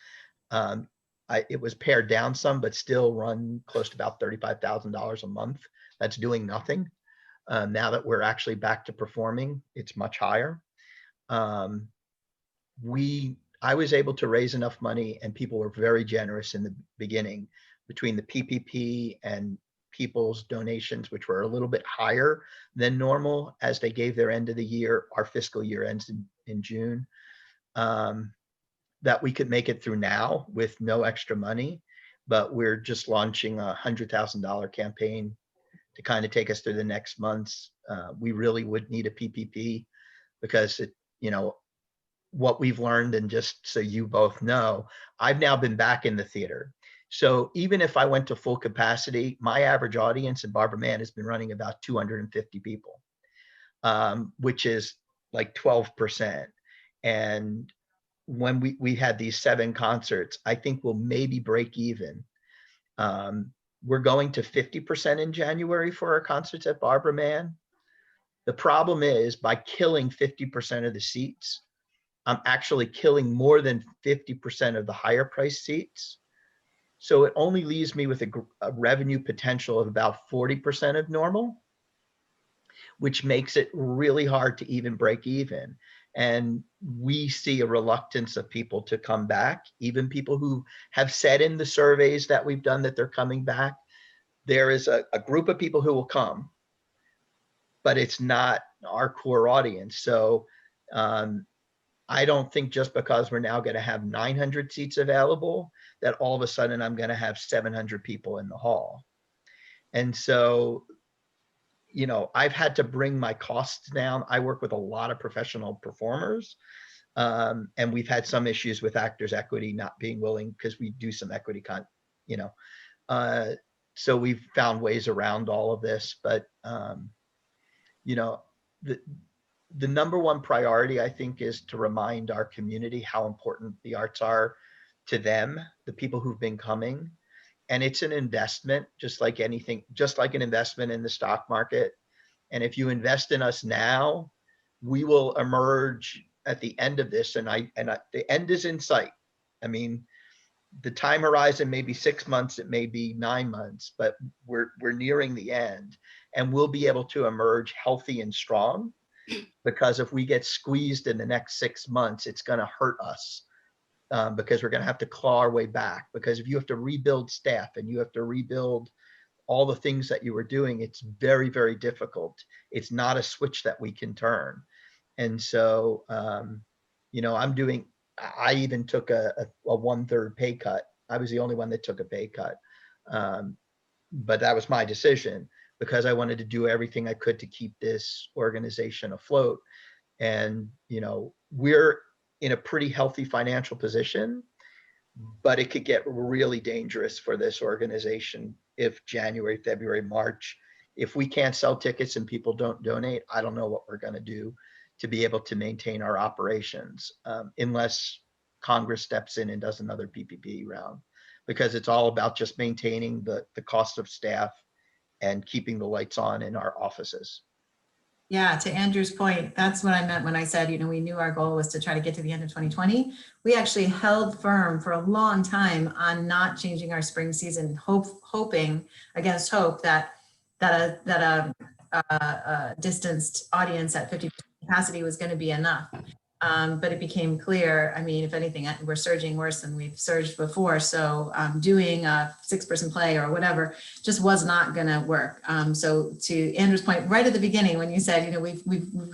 [SPEAKER 3] It was pared down some, but still run close to about $35,000 a month. That's doing nothing. Now that we're actually back to performing, it's much higher. We I was able to raise enough money, and people were very generous in the beginning between the PPP and people's donations, which were a little bit higher than normal as they gave their end of the year. Our fiscal year ends in June. That we could make it through now with no extra money, but we're just launching a $100,000 campaign to kind of take us through the next months. We really would need a PPP because it, you know, what we've learned, and just so you both know, I've now been back in the theater. So even if I went to full capacity, my average audience in Barbara Mann has been running about 250 people, which is like 12%. And when we had these 7 concerts, I think we'll maybe break even. We're going to 50% in January for our concerts at Barbara Mann. The problem is, by killing 50% of the seats, I'm actually killing more than 50% of the higher price seats. So it only leaves me with a revenue potential of about 40% of normal, which makes it really hard to even break even. And we see a reluctance of people to come back, even people who have said in the surveys that we've done that they're coming back. There is a group of people who will come, but it's not our core audience. So I don't think just because we're now going to have 900 seats available that all of a sudden I'm going to have 700 people in the hall. And so, you know, I've had to bring my costs down. I work with a lot of professional performers, and we've had some issues with Actors Equity not being willing, because we do some equity so we've found ways around all of this. But you know, the number one priority, I think, is to remind our community how important the arts are to them, the people who've been coming. And it's an investment, just like anything, just like an investment in the stock market. And if you invest in us now, we will emerge at the end of this. And the end is in sight. I mean, the time horizon may be 6 months, it may be 9 months, but we're nearing the end, and we'll be able to emerge healthy and strong. Because if we get squeezed in the next 6 months, it's going to hurt us, because we're going to have to claw our way back. Because if you have to rebuild staff and you have to rebuild all the things that you were doing, it's very, very difficult. It's not a switch that we can turn. And so, you know, I even took a 1/3 pay cut. I was the only one that took a pay cut. But that was my decision, because I wanted to do everything I could to keep this organization afloat. And, you know, we're in a pretty healthy financial position, but it could get really dangerous for this organization if January, February, March, if we can't sell tickets and people don't donate, I don't know what we're going to do to be able to maintain our operations, unless Congress steps in and does another PPP round, because it's all about just maintaining the cost of staff and keeping the lights on in our offices.
[SPEAKER 4] Yeah, to Andrew's point, that's what I meant when I said, you know, we knew our goal was to try to get to the end of 2020. We actually held firm for a long time on not changing our spring season, hoping against hope that a distanced audience at 50% capacity was going to be enough. But it became clear, I mean, if anything, we're surging worse than we've surged before. So doing a 6-person play or whatever just was not going to work. So to Andrew's point, right at the beginning, when you said, you know, we've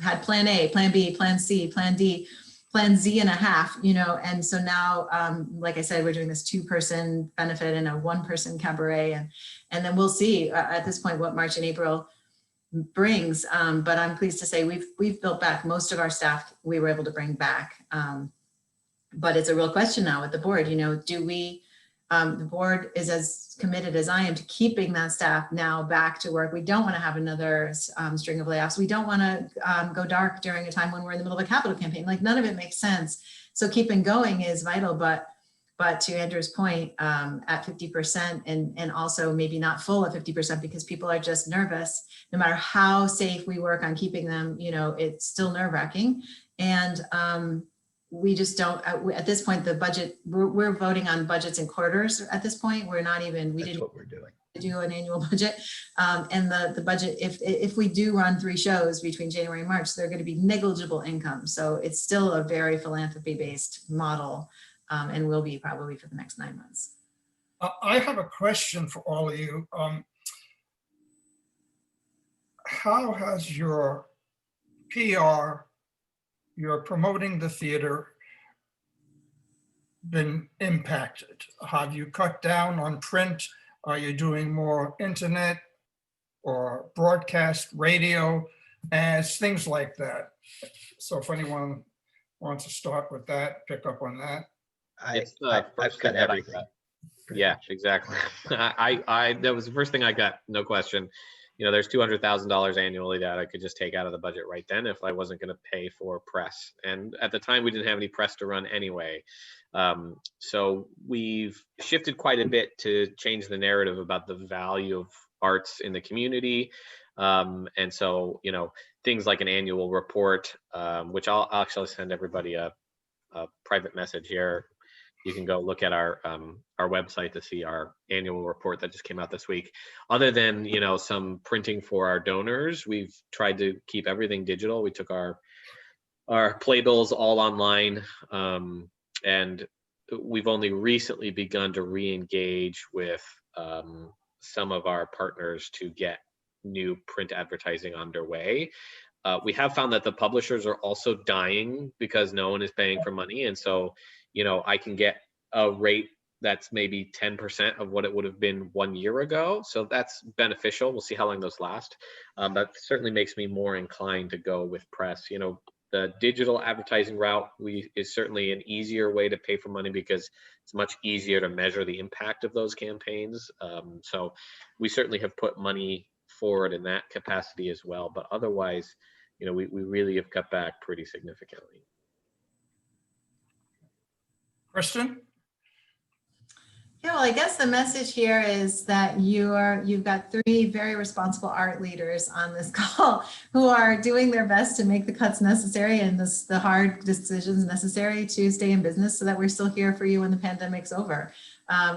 [SPEAKER 4] had plan A, plan B, plan C, plan D, plan Z and a half, you know, and so now, like I said, we're doing this 2-person benefit and a 1-person cabaret. And then we'll see at this point what March and April brings, but I'm pleased to say we've built back most of our staff. We were able to bring back, but it's a real question now with the board. You know, do we? The board is as committed as I am to keeping that staff now back to work. We don't want to have another string of layoffs. We don't want to go dark during a time when we're in the middle of a capital campaign. Like, none of it makes sense. So keeping going is vital, but to Andrew's point, at 50% and also maybe not full at 50% because people are just nervous. No matter how safe we work on keeping them, you know, it's still nerve-wracking. And we just don't, at this point, the budget, we're voting on budgets in quarters at this point. We're not even,
[SPEAKER 3] That's what we're doing.
[SPEAKER 4] to do an annual budget. And the budget, if we do run 3 shows between January and March, they're going to be negligible income. So it's still a very philanthropy-based model, and will be probably for the next 9 months.
[SPEAKER 2] I have a question for all of you. How has your PR, your promoting the theater, been impacted? Have you cut down on print? Are you doing more internet or broadcast radio ads, things like that? So if anyone wants to start with that, pick up on that.
[SPEAKER 1] It's the
[SPEAKER 3] I've
[SPEAKER 1] first
[SPEAKER 3] cut
[SPEAKER 1] thing that I
[SPEAKER 3] everything.
[SPEAKER 1] got. Yeah, exactly. That was the first thing I got, no question. You know, there's $200,000 annually that I could just take out of the budget right then if I wasn't going to pay for press. And at the time, we didn't have any press to run anyway. So we've shifted quite a bit to change the narrative about the value of arts in the community. And so, you know, things like an annual report, which I'll actually send everybody a private message here. You can go look at our website to see our annual report that just came out this week. Other than, you know, some printing for our donors, we've tried to keep everything digital. We took our playbills all online, and we've only recently begun to re-engage with some of our partners to get new print advertising underway. We have found that the publishers are also dying because no one is paying for money, and so, you know, I can get a rate that's maybe 10% of what it would have been 1 year ago. So that's beneficial. We'll see how long those last. That certainly makes me more inclined to go with press. You know, the digital advertising route is certainly an easier way to pay for money because it's much easier to measure the impact of those campaigns. So we certainly have put money forward in that capacity as well. But otherwise, you know, we really have cut back pretty significantly.
[SPEAKER 2] Kristen?
[SPEAKER 4] Yeah, well, I guess the message here is that you've got 3 very responsible art leaders on this call who are doing their best to make the cuts necessary and the hard decisions necessary to stay in business so that we're still here for you when the pandemic's over.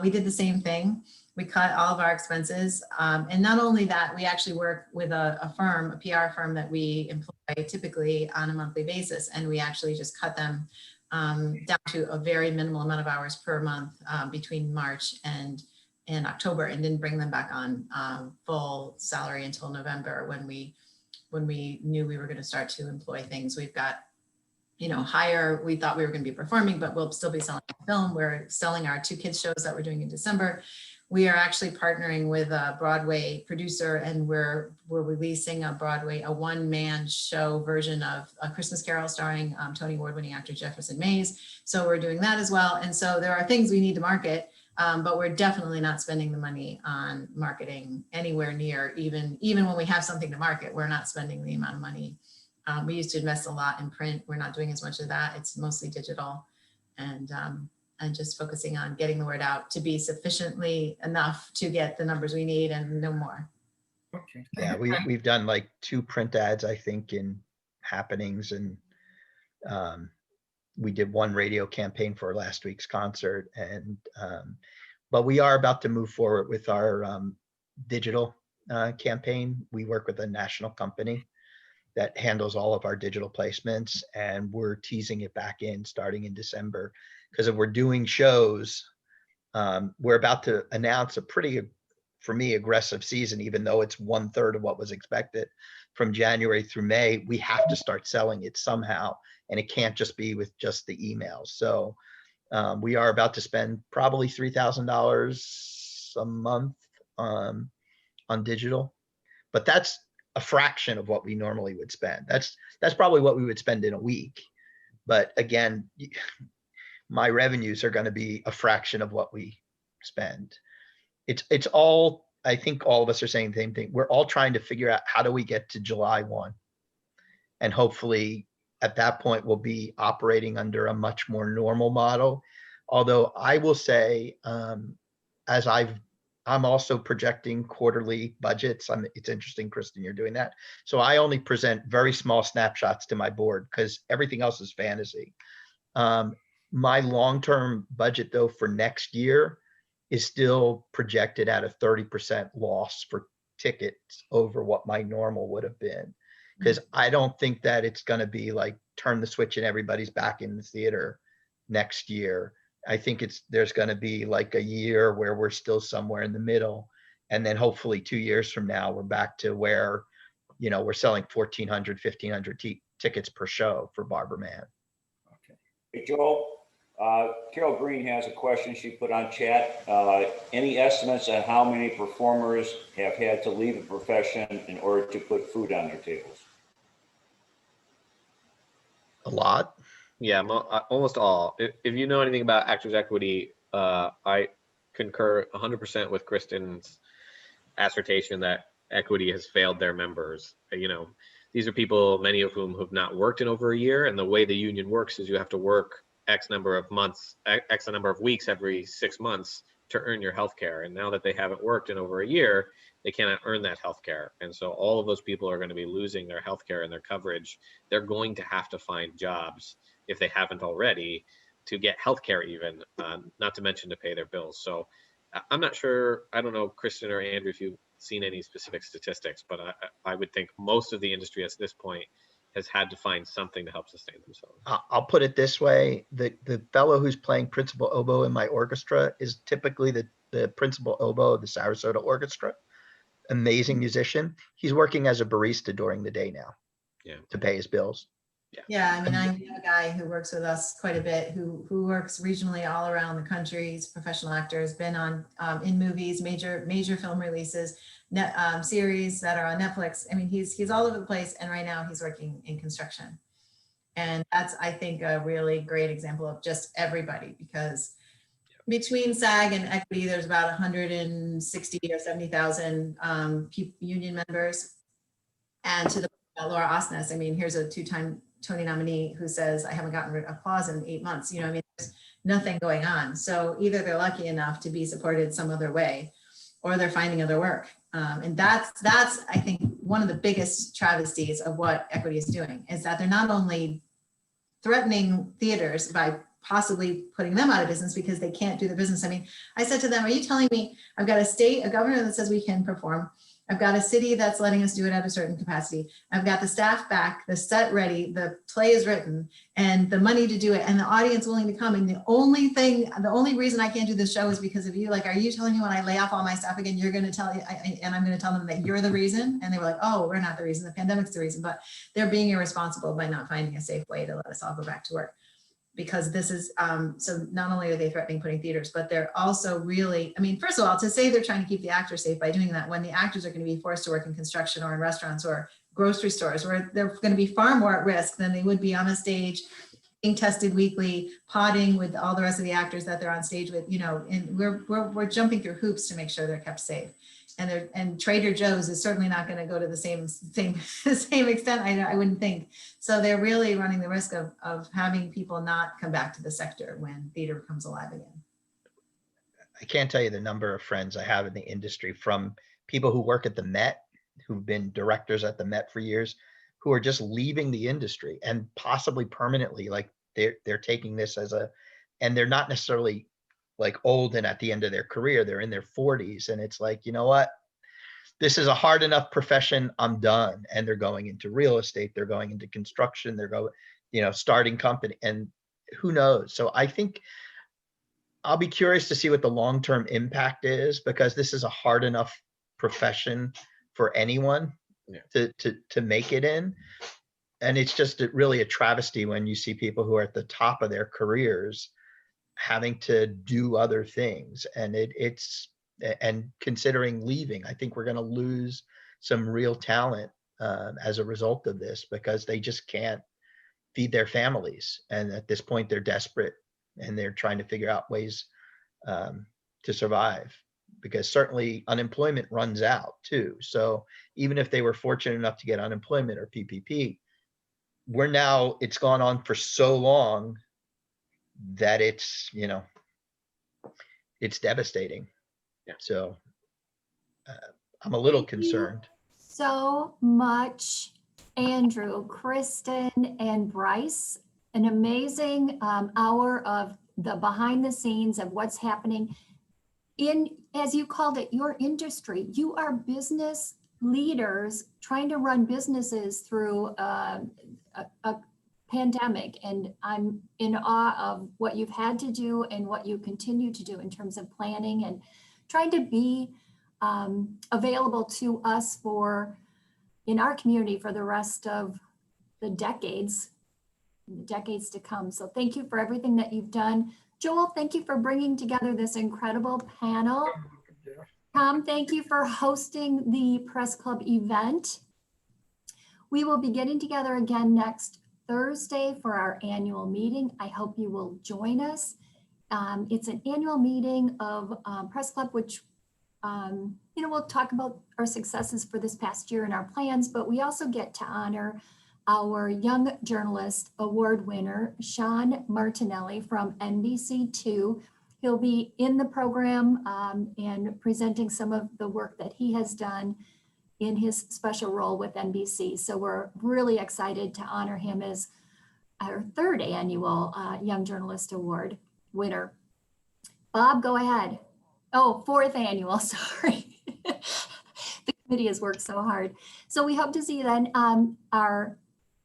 [SPEAKER 4] We did the same thing. We cut all of our expenses. And not only that, we actually work with a firm, a PR firm that we employ typically on a monthly basis. And we actually just cut them down to a very minimal amount of hours per month between March and October, and didn't bring them back on full salary until November when we knew we were going to start to employ things. We've got, you know, we thought we were going to be performing, but we'll still be selling film. We're selling our 2 kids shows that we're doing in December. We are actually partnering with a Broadway producer, and we're releasing a 1-man show version of A Christmas Carol starring Tony Award-winning actor Jefferson Mays. So we're doing that as well. And so there are things we need to market, but we're definitely not spending the money on marketing anywhere near, even when we have something to market, we're not spending the amount of money. We used to invest a lot in print. We're not doing as much of that. It's mostly digital, and just focusing on getting the word out to be sufficiently enough to get the numbers we need and no more.
[SPEAKER 2] Okay.
[SPEAKER 3] Yeah, we've done like 2 print ads, I think, in happenings, and we did 1 radio campaign for last week's concert. And but we are about to move forward with our digital campaign. We work with a national company that handles all of our digital placements, and we're teasing it back in starting in December. Because if we're doing shows, we're about to announce a pretty, for me, aggressive season, even though it's 1/3 of what was expected. From January through May, we have to start selling it somehow, and it can't just be with just the emails. So we are about to spend probably $3,000 a month on digital, but that's a fraction of what we normally would spend. That's probably what we would spend in a week. But again, my revenues are going to be a fraction of what we spend. It's all, I think all of us are saying the same thing. We're all trying to figure out how do we get to July 1. And hopefully at that point we'll be operating under a much more normal model. Although I will say, I'm also projecting quarterly budgets. It's interesting, Kristen, you're doing that. So I only present very small snapshots to my board because everything else is fantasy. My long-term budget, though, for next year is still projected at a 30% loss for tickets over what my normal would have been. Because I don't think that it's going to be like turn the switch and everybody's back in the theater next year. I think there's going to be like a year where we're still somewhere in the middle. And then hopefully 2 years from now, we're back to where, we're selling 1,400, 1,500 tickets per show for Barber Man.
[SPEAKER 7] Hey, Joel, Carol Green has a question she put on chat. Any estimates on how many performers have had to leave the profession in order to put food on their tables?
[SPEAKER 3] A lot.
[SPEAKER 1] Yeah, almost all. If you know anything about Actors Equity, I concur 100% with Kristen's assertion that Equity has failed their members. These are people, many of whom have not worked in over a year, and the way the union works is you have to work X number of months, X number of weeks every 6 months to earn your health care. And now that they haven't worked in over a year, they cannot earn that health care. And so all of those people are going to be losing their health care and their coverage. They're going to have to find jobs, if they haven't already, to get health care even, not to mention to pay their bills. So I'm not sure, I don't know, Kristen or Andrew, if you've seen any specific statistics, but I would think most of the industry at this point has had to find something to help sustain themselves.
[SPEAKER 3] I'll put it this way. The fellow who's playing principal oboe in my orchestra is typically the principal oboe of the Sarasota Orchestra. Amazing musician. He's working as a barista during the day now to pay his bills.
[SPEAKER 4] Yeah, I mean, I know a guy who works with us quite a bit, who works regionally all around the country. He's a professional actor, has been on in movies, major film releases, series that are on Netflix. I mean, he's all over the place, and right now he's working in construction. And that's, I think, a really great example of just everybody, because between SAG and Equity, there's about 160 or 70,000 union members. And to the Laura Osnes, I mean, here's a 2-time Tony nominee who says, I haven't gotten applause in 8 months. I mean, there's nothing going on. So either they're lucky enough to be supported some other way, or they're finding other work. And that's, I think, one of the biggest travesties of what Equity is doing, is that they're not only threatening theaters by possibly putting them out of business because they can't do the business. I mean, I said to them, are you telling me I've got a governor that says we can perform? I've got a city that's letting us do it at a certain capacity. I've got the staff back, the set ready, the play is written, and the money to do it, and the audience willing to come. And the only reason I can't do this show is because of you. Like, are you telling me when I lay off all my staff again, you're going to tell and I'm going to tell them that you're the reason? And they were like, oh, we're not the reason. The pandemic's the reason. But they're being irresponsible by not finding a safe way to let us all go back to work. Because this is, so not only are they threatening putting theaters, but they're also really, I mean, first of all, to say they're trying to keep the actors safe by doing that, when the actors are going to be forced to work in construction or in restaurants or grocery stores, where they're going to be far more at risk than they would be on a stage, being tested weekly, potting with all the rest of the actors that they're on stage with, and we're jumping through hoops to make sure they're kept safe. And Trader Joe's is certainly not going to go to the same extent, I wouldn't think. So they're really running the risk of having people not come back to the sector when theater comes alive again.
[SPEAKER 3] I can't tell you the number of friends I have in the industry, from people who work at the Met, who've been directors at the Met for years, who are just leaving the industry, and possibly permanently. Like they're taking this and they're not necessarily like old and at the end of their career, they're in their 40s. And it's like, you know what, this is a hard enough profession, I'm done. And they're going into real estate, they're going into construction, they're going, starting company, and who knows? So I think I'll be curious to see what the long-term impact is, because this is a hard enough profession for anyone to make it in. And it's just really a travesty when you see people who are at the top of their careers having to do other things, and and considering leaving. I think we're going to lose some real talent as a result of this, because they just can't feed their families, and at this point they're desperate and they're trying to figure out ways to survive, because certainly unemployment runs out too. So even if they were fortunate enough to get unemployment or PPP, it's gone on for so long that it's devastating. So I'm a little concerned.
[SPEAKER 5] So much, Andrew, Kristen, and Bryce. An amazing hour of the behind the scenes of what's happening. as you called it, your industry, you are business leaders trying to run businesses through a pandemic. And I'm in awe of what you've had to do and what you continue to do in terms of planning and trying to be available to us in our community for the rest of the decades to come. So thank you for everything that you've done. Joel, thank you for bringing together this incredible panel. Tom, thank you for hosting the Press Club event. We will be getting together again next Thursday for our annual meeting. I hope you will join us. It's an annual meeting of Press Club, which we'll talk about our successes for this past year and our plans, but we also get to honor our Young Journalist Award winner, Sean Martinelli from NBC2. He'll be in the program and presenting some of the work that he has done in his special role with NBC. So we're really excited to honor him as our 3rd annual Young Journalist Award winner. Bob, go ahead. Oh, 4th annual, sorry. The committee has worked so hard. So we hope to see you then. Our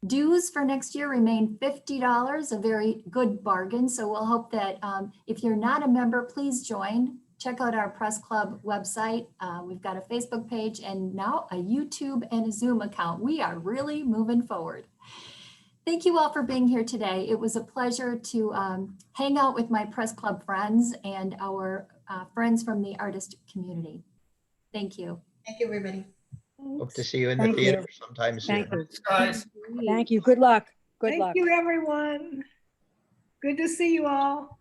[SPEAKER 5] dues for next year remain $50, a very good bargain. So we'll hope that if you're not a member, please join. Check out our Press Club website. We've got a Facebook page and now a YouTube and a Zoom account. We are really moving forward. Thank you all for being here today. It was a pleasure to hang out with my Press Club friends and our friends from the artist community. Thank you.
[SPEAKER 4] Thank you, everybody.
[SPEAKER 3] Hope to see you in the
[SPEAKER 8] Thank you.
[SPEAKER 3] theater sometime soon.
[SPEAKER 8] Thank you.
[SPEAKER 2] Guys.
[SPEAKER 8] Thank you. Good luck. Good luck.
[SPEAKER 9] Thank you, everyone. Good to see you all.